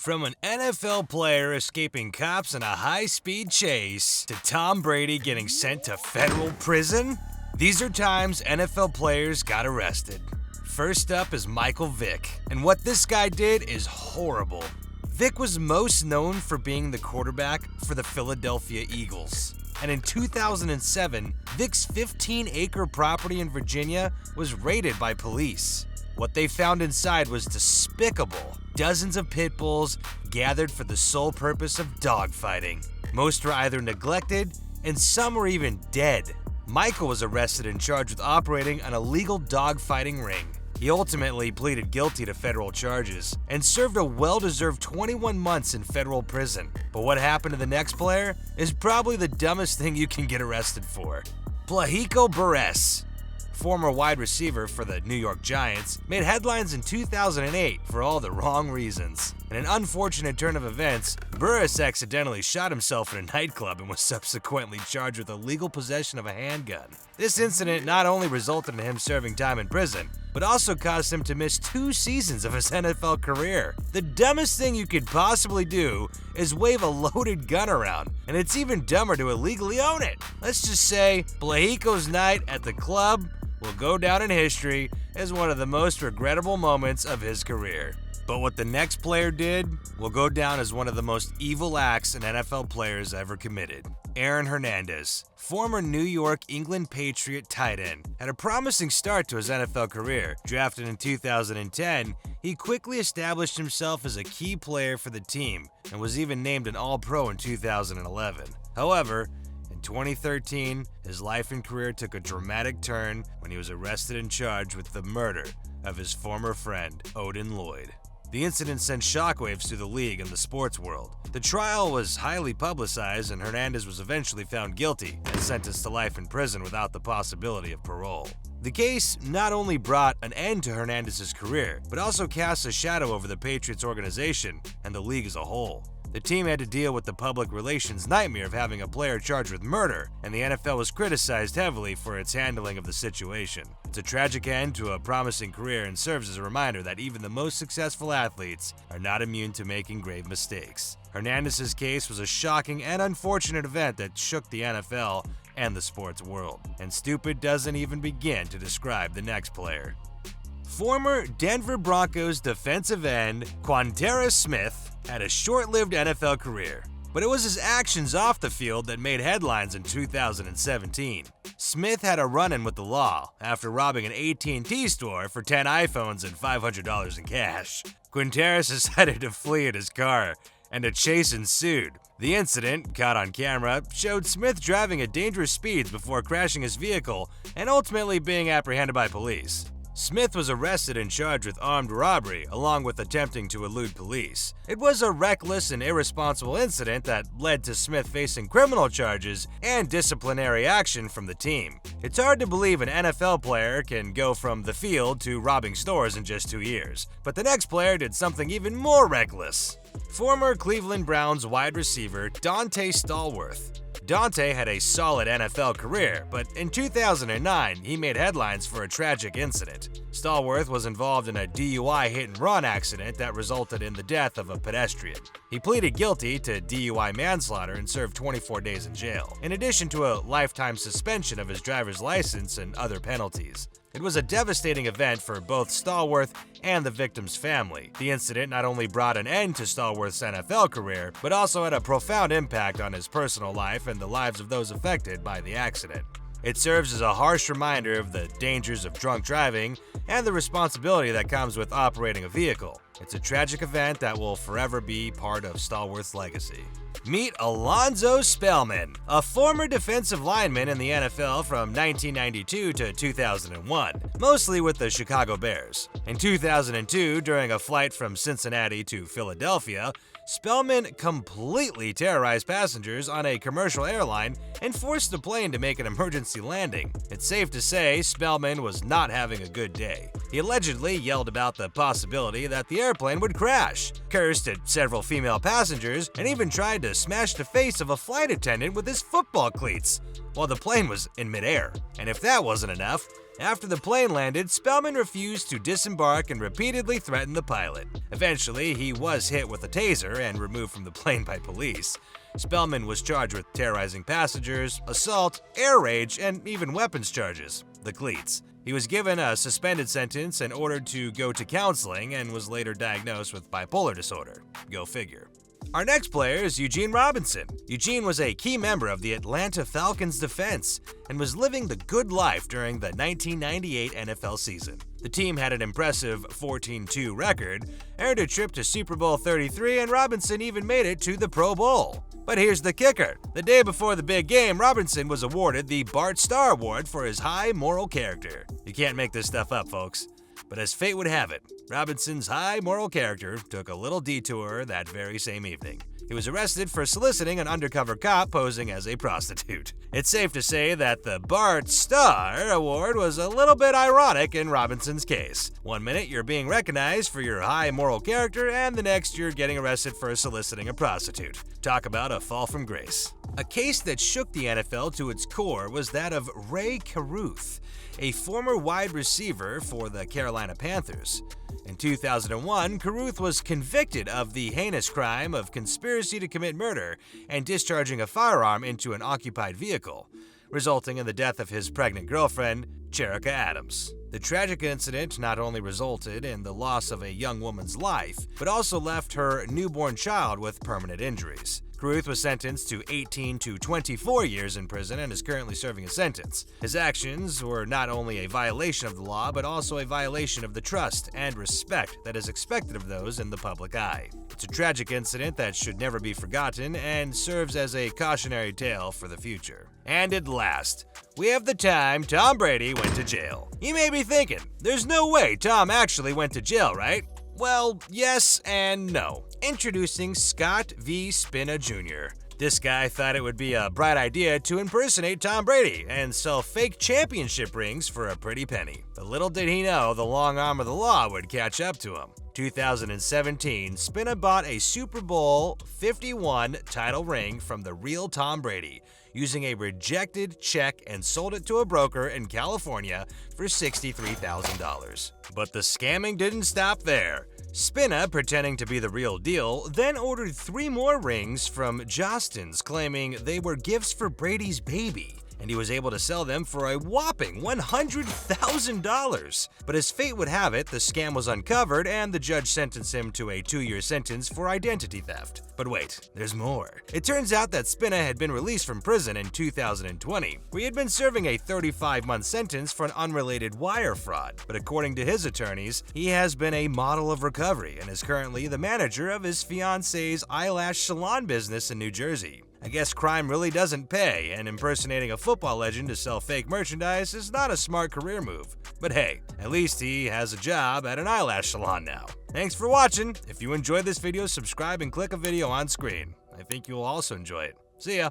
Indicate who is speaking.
Speaker 1: From an NFL player escaping cops in a high-speed chase to Tom Brady getting sent to federal prison, these are times NFL players got arrested. First up is Michael Vick, and what this guy did is horrible. Vick was most known for being the quarterback for the Philadelphia Eagles. And in 2007, Vick's 15-acre property in Virginia was raided by police. What they found inside was despicable. Dozens of pit bulls gathered for the sole purpose of dogfighting. Most were either neglected, and some were even dead. Michael was arrested and charged with operating an illegal dogfighting ring. He ultimately pleaded guilty to federal charges and served a well-deserved 21 months in federal prison. But what happened to the next player is probably the dumbest thing you can get arrested for. Plaxico Burress, former wide receiver for the New York Giants, made headlines in 2008 for all the wrong reasons. In an unfortunate turn of events, Burress accidentally shot himself in a nightclub and was subsequently charged with illegal possession of a handgun. This incident not only resulted in him serving time in prison, but also caused him to miss 2 seasons of his NFL career. The dumbest thing you could possibly do is wave a loaded gun around, and it's even dumber to illegally own it. Let's just say Plaxico's night at the club will go down in history as one of the most regrettable moments of his career. But what the next player did will go down as one of the most evil acts an NFL player's ever committed. Hernandez, former New York England Patriot tight end, had a promising start to his NFL career. Drafted in 2010, he quickly established himself as a key player for the team and was even named an All-Pro in 2011. However, in 2013, his life and career took a dramatic turn when he was arrested and charged with the murder of his former friend, Odin Lloyd. The incident sent shockwaves through the league and the sports world. The trial was highly publicized, and Hernandez was eventually found guilty and sentenced to life in prison without the possibility of parole. The case not only brought an end to Hernandez's career, but also cast a shadow over the Patriots organization and the league as a whole. The team had to deal with the public relations nightmare of having a player charged with murder, and the NFL was criticized heavily for its handling of the situation. It's a tragic end to a promising career and serves as a reminder that even the most successful athletes are not immune to making grave mistakes. Hernandez's case was a shocking and unfortunate event that shook the NFL and the sports world, and stupid doesn't even begin to describe the next player. Former Denver Broncos defensive end Quanta Smith had a short-lived NFL career, but it was his actions off the field that made headlines in 2017. Smith had a run-in with the law after robbing an AT&T store for 10 iPhones and $500 in cash. Quanta decided to flee in his car, and a chase ensued. The incident, caught on camera, showed Smith driving at dangerous speeds before crashing his vehicle and ultimately being apprehended by police. Smith was arrested and charged with armed robbery, along with attempting to elude police. It was a reckless and irresponsible incident that led to Smith facing criminal charges and disciplinary action from the team. It's hard to believe an NFL player can go from the field to robbing stores in just 2 years, but the next player did something even more reckless. Former Cleveland Browns wide receiver Donté Stallworth. Donté had a solid NFL career, but in 2009, he made headlines for a tragic incident. Stallworth was involved in a DUI hit-and-run accident that resulted in the death of a pedestrian. He pleaded guilty to DUI manslaughter and served 24 days in jail, in addition to a lifetime suspension of his driver's license and other penalties. It was a devastating event for both Stallworth and the victim's family. The incident not only brought an end to Stallworth's NFL career, but also had a profound impact on his personal life and the lives of those affected by the accident. It serves as a harsh reminder of the dangers of drunk driving and the responsibility that comes with operating a vehicle. It's a tragic event that will forever be part of Stallworth's legacy. Meet Alonzo Spellman, a former defensive lineman in the NFL from 1992 to 2001, mostly with the Chicago Bears. In 2002, during a flight from Cincinnati to Philadelphia, Spellman completely terrorized passengers on a commercial airline and forced the plane to make an emergency landing. It's safe to say Spellman was not having a good day. He allegedly yelled about the possibility that the airplane would crash, cursed at several female passengers, and even tried to smash the face of a flight attendant with his football cleats while the plane was in midair. And if that wasn't enough, After the plane landed, Spellman refused to disembark and repeatedly threatened the pilot. Eventually, he was hit with a taser and removed from the plane by police. Spellman was charged with terrorizing passengers, assault, air rage, and even weapons charges, the cleats. He was given a suspended sentence and ordered to go to counseling and was later diagnosed with bipolar disorder. Go figure. Our next player is Eugene Robinson. Eugene was a key member of the Atlanta Falcons defense and was living the good life during the 1998 NFL season. The team had an impressive 14-2 record, earned a trip to Super Bowl 33, and Robinson even made it to the Pro Bowl. But here's the kicker. The day before the big game, Robinson was awarded the Bart Starr Award for his high moral character. You can't make this stuff up, folks. But as fate would have it, Robinson's high moral character took a little detour that very same evening. He was arrested for soliciting an undercover cop posing as a prostitute. It's safe to say that the Bart Starr Award was a little bit ironic in Robinson's case. One minute you're being recognized for your high moral character, and the next you're getting arrested for soliciting a prostitute. Talk about a fall from grace. A case that shook the NFL to its core was that of Ray Caruth, a former wide receiver for the Carolina Panthers. In 2001, Caruth was convicted of the heinous crime of conspiracy to commit murder and discharging a firearm into an occupied vehicle, resulting in the death of his pregnant girlfriend, Cherika Adams. The tragic incident not only resulted in the loss of a young woman's life, but also left her newborn child with permanent injuries. Caruth was sentenced to 18 to 24 years in prison and is currently serving a sentence. His actions were not only a violation of the law, but also a violation of the trust and respect that is expected of those in the public eye. It's a tragic incident that should never be forgotten and serves as a cautionary tale for the future. And at last, we have the time Tom Brady went to jail. You may be thinking, there's no way Tom actually went to jail, right? Well, yes and no. Introducing Scott V. Spina Jr. This guy thought it would be a bright idea to impersonate Tom Brady and sell fake championship rings for a pretty penny. But little did he know the long arm of the law would catch up to him. 2017, Spina bought a Super Bowl 51 title ring from the real Tom Brady, using a rejected check, and sold it to a broker in California for $63,000. But the scamming didn't stop there. Spina, pretending to be the real deal, then ordered 3 more rings from Jostens, claiming they were gifts for Brady's baby, and he was able to sell them for a whopping $100,000. But as fate would have it, the scam was uncovered and the judge sentenced him to a 2-year sentence for identity theft. But wait, there's more. It turns out that Spina had been released from prison in 2020, where he had been serving a 35-month sentence for an unrelated wire fraud. But according to his attorneys, he has been a model of recovery and is currently the manager of his fiance's eyelash salon business in New Jersey. I guess crime really doesn't pay, and impersonating a football legend to sell fake merchandise is not a smart career move. But hey, at least he has a job at an eyelash salon now. Thanks for watching. If you enjoyed this video, subscribe and click a video on screen. I think you'll also enjoy it. See ya!